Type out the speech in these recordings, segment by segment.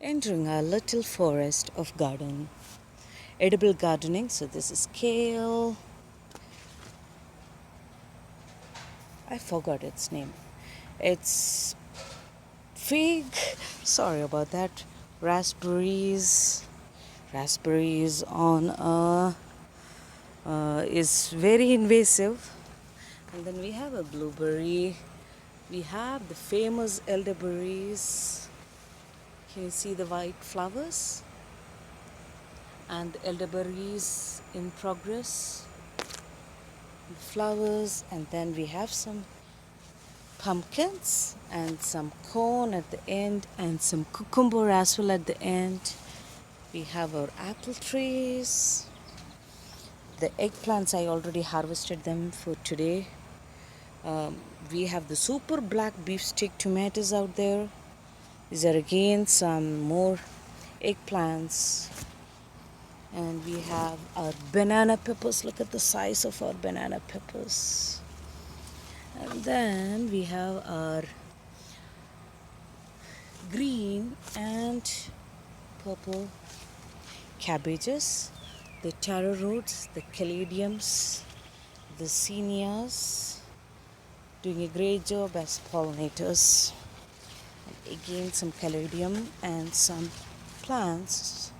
Entering our little forest of garden. Edible gardening. So this is kale. I forgot its name. It's fig. Sorry about that. Raspberries. Raspberries on is very invasive. And then we have a blueberry. We have the famous elderberries. Can you see the white flowers? And the elderberries in progress. Flowers, and then we have some pumpkins and some corn at the end and some cucumber as well at the end. We have our apple trees. The eggplants, I already harvested them for today. We have the super black beefsteak tomatoes out there. These are again some more eggplants. And we have our banana peppers. Look at the size of our banana peppers. And then we have our green and purple cabbages, the taro roots, the caladiums, the zinnias, doing a great job as pollinators. And again some caladium and some plants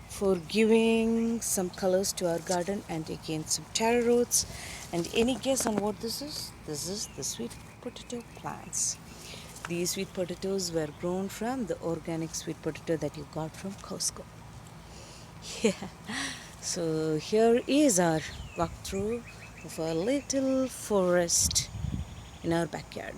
for giving some colors to our garden, and again some taro roots. And any guess on what this is? This is the sweet potato plants. These sweet potatoes were grown from the organic sweet potato that you got from Costco. Yeah. So here is our walkthrough of a little forest in our backyard.